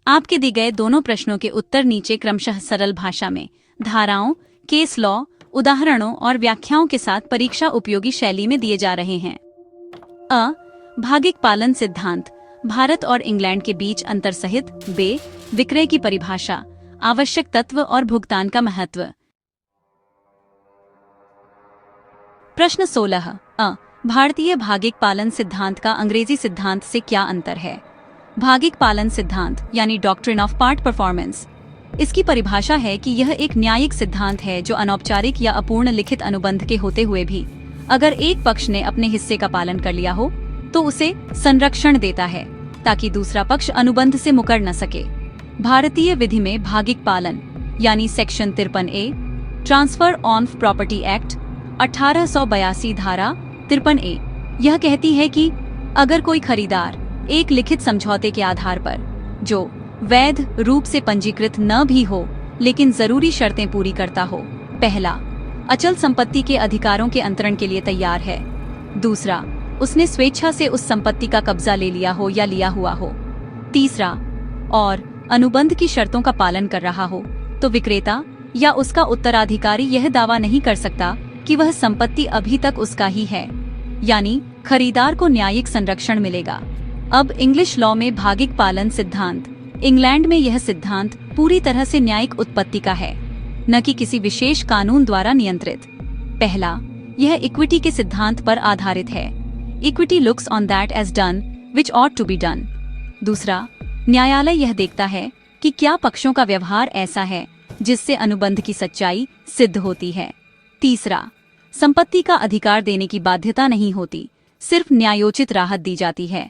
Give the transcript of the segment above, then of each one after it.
आपके दिए गए दोनों प्रश्नों के उत्तर नीचे क्रमशः सरल भाषा में धाराओं, केस लॉ, उदाहरणों और व्याख्याओं के साथ परीक्षा उपयोगी शैली में दिए जा रहे हैं। अ. भागिक पालन सिद्धांत, भारत और इंग्लैंड के बीच अंतर सहित। बे. विक्रय की परिभाषा, आवश्यक तत्व और भुगतान का महत्व। प्रश्न 16। अ. भारतीय भागिक पालन सिद्धांत का अंग्रेजी सिद्धांत से क्या अंतर है? भागिक पालन सिद्धांत यानी डॉक्ट्रिन ऑफ पार्ट परफॉर्मेंस, इसकी परिभाषा है कि यह एक न्यायिक सिद्धांत है जो अनौपचारिक या अपूर्ण लिखित अनुबंध के होते हुए भी अगर एक पक्ष ने अपने हिस्से का पालन कर लिया हो तो उसे संरक्षण देता है ताकि दूसरा पक्ष अनुबंध से मुकर न सके। भारतीय विधि में भागिक पालन यानी section 53A transfer on property act 1882 धारा 53A यह कहती है कि अगर कोई खरीदार एक लिखित समझौते के आधार पर जो वैध रूप से पंजीकृत न भी हो लेकिन जरूरी शर्तें पूरी करता हो, पहला, अचल संपत्ति के अधिकारों के अंतरण के लिए तैयार है, दूसरा, उसने स्वेच्छा से उस संपत्ति का कब्जा ले लिया हो या लिया हुआ हो, तीसरा, और अनुबंध की शर्तों का पालन कर रहा हो, तो विक्रेता या उसका उत्तराधिकारी यह दावा नहीं कर सकता कि वह संपत्ति अभी तक उसका ही है, यानी खरीदार को न्यायिक संरक्षण मिलेगा। अब इंग्लिश लॉ में भागिक पालन सिद्धांत, इंग्लैंड में यह सिद्धांत पूरी तरह से न्यायिक उत्पत्ति का है, न कि किसी विशेष कानून द्वारा नियंत्रित। पहला, यह इक्विटी के सिद्धांत पर आधारित है। Equity looks on that as done which ought to be done. दूसरा, न्यायालय यह देखता है कि क्या पक्षों का व्यवहार ऐसा है जिससे अनुबंध की सच्चाई सिद्ध होती है। तीसरा, संपत्ति का अधिकार देने की बाध्यता नहीं होती, सिर्फ न्यायोचित राहत दी जाती है।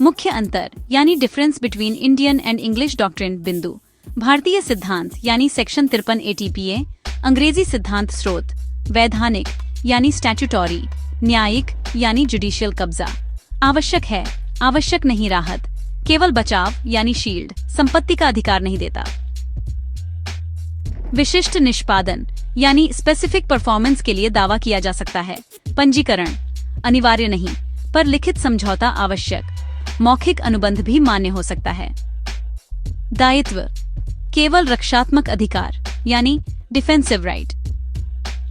मुख्य अंतर यानी difference between Indian and English doctrine. बिंदु, भारतीय सिद्धांत यानी सेक्शन 53 ATPA अंग्रेजी सिद्धांत स्रोत, वैधानिक यानी स्टैट्यूटोरी, न्यायिक यानी जुडिशियल कब्जा, आवश्यक है, आवश्यक नहीं राहत, केवल बचाव यानी शील्ड, संपत्ति का अधिकार नहीं देता। विशिष्ट निष्पादन यानी स्पेसिफिक परफॉर्मेंस के लिए दावा किया जा सकता है। पंजीकरण अनिवार्य नहीं पर लिखित समझौता आवश्यक, मौखिक अनुबंध भी मान्य हो सकता है। दायित्व केवल रक्षात्मक अधिकार यानी डिफेंसिव राइट।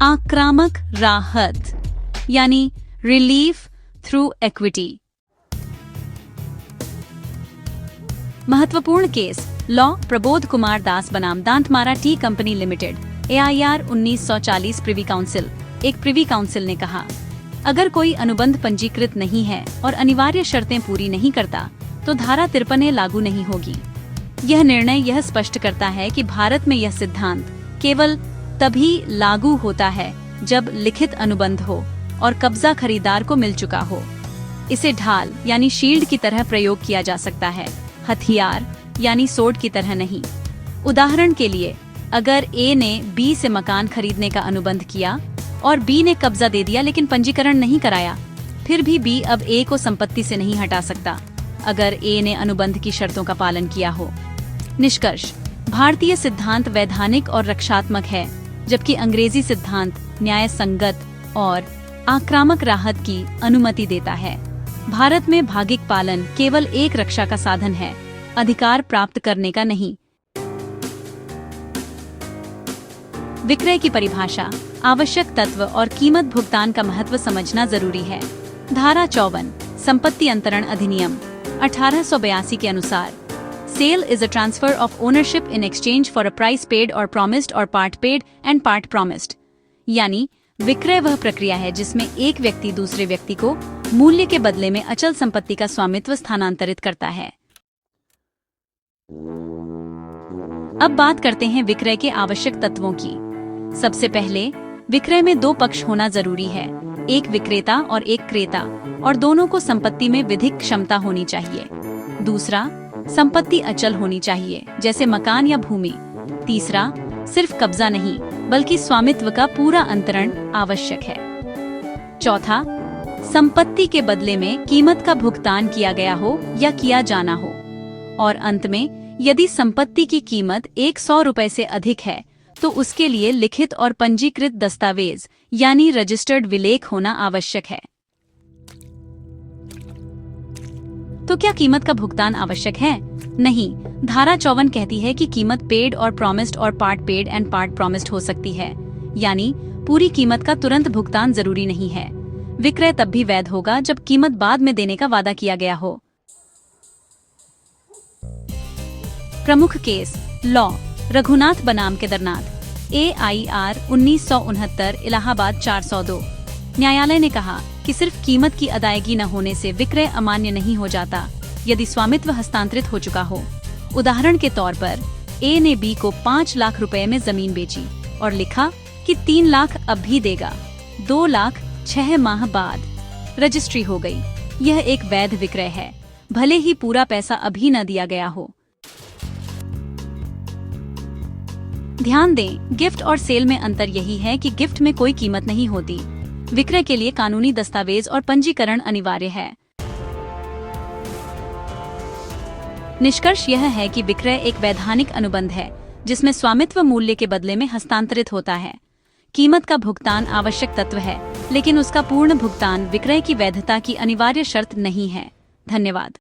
आक्रामक राहत यानी रिलीफ थ्रू एक्विटी। महत्वपूर्ण केस लॉ, प्रबोध कुमार दास बनाम Dantmara tea company limited, AIR 1940 privy council. एक प्रिवी काउंसिल ने कहा, अगर कोई अनुबंध पंजीकृत नहीं है और अनिवार्य शर्तें पूरी नहीं करता तो धारा 53A लागू नहीं होगी। यह निर्णय यह स्पष्ट करता है कि भारत में यह सिद्धांत केवल तभी लागू होता है जब लिखित अनुबंध हो और कब्जा खरीदार को मिल चुका हो। इसे ढाल यानी शील्ड की तरह प्रयोग किया जा सकता है, हथियार यानी सोर्ड की तरह नहीं। उदाहरण के लिए, अगर A ने B से मकान खरीदने का अनुबंध किया और B ने कब्जा दे दिया लेकिन पंजीकरण नहीं कराया, फिर भी B अब A को संपत्ति से नहीं हटा सकता अगर A ने अनुबंध की शर्तों का पालन किया हो। निष्कर्ष, भारतीय सिद्धांत वैधानिक और रक्षात्मक है जबकि अंग्रेजी सिद्धांत न्याय संगत और आक्रामक राहत की अनुमति देता है। भारत में भागिक पालन केवल एक रक्षा का साधन है, अधिकार प्राप्त करने का नहीं। विक्रय की परिभाषा, आवश्यक तत्व और कीमत भुगतान का महत्व समझना जरूरी है। धारा 54 संपत्ति अंतरण अधिनियम 1882 के अनुसार, sale is a transfer of ownership in exchange for a price paid और प्रॉमिस्ड और part paid and part promised. यानी विक्रय वह प्रक्रिया है जिसमें एक व्यक्ति दूसरे व्यक्ति को मूल्य के बदले में अचल संपत्ति का स्वामित्व स्थानांतरित करता है। अब बात करते हैं विक्रय के आवश्यक तत्वों की। सबसे पहले, विक्रय में दो पक्ष होना जरूरी है, एक विक्रेता और एक क्रेता, और दोनों को संपत्ति में विधिक क्षमता होनी चाहिए। दूसरा, संपत्ति अचल होनी चाहिए जैसे मकान या भूमि। तीसरा, सिर्फ कब्जा नहीं बल्कि स्वामित्व का पूरा अंतरण आवश्यक है। चौथा, संपत्ति के बदले में कीमत का भुगतान किया गया हो या किया जाना हो। और अंत में, यदि संपत्ति की कीमत 100 रुपए से अधिक है तो उसके लिए लिखित और पंजीकृत दस्तावेज यानी रजिस्टर्ड विलेख होना आवश्यक है। तो क्या कीमत का भुगतान आवश्यक है? नहीं। धारा 54 कहती है कि कीमत पेड और प्रॉमिस्ड और part paid and part promised हो सकती है, यानी पूरी कीमत का तुरंत भुगतान जरूरी नहीं है। विक्रय तब भी वैध होगा जब कीमत बाद में देने का वादा किया गया हो। प्रमुख केस लॉ रघुनाथ बनाम केदारनाथ AIR 1969 इलाहाबाद 402। न्यायालय ने कहा कि सिर्फ कीमत की अदायगी न होने से विक्रय अमान्य नहीं हो जाता यदि स्वामित्व हस्तांतरित हो चुका हो। उदाहरण के तौर पर A ने B को 5 लाख रुपए में जमीन बेची और लिखा कि 3 लाख अब भी देगा। 2 लाख 6 माह बाद रजिस्ट्री हो गई। यह एक वैध विक्रय है, भले ही पूरा पैसा अभी न दिया गया हो। ध्यान दें, गिफ्ट और सेल में अंतर यही है कि गिफ्ट में कोई कीमत नहीं होती। विक्रय के लिए कानूनी दस्तावेज और पंजीकरण अनिवार्य है। निष्कर्ष यह है कि विक्रय एक वैधानिक अनुबंध है जिसमें स्वामित्व मूल्य के बदले में हस्तांतरित होता है। कीमत का भुगतान आवश्यक तत्व है, लेकिन उसका पूर्ण भुगतान विक्रय की वैधता की अनिवार्य शर्त नहीं है। धन्यवाद।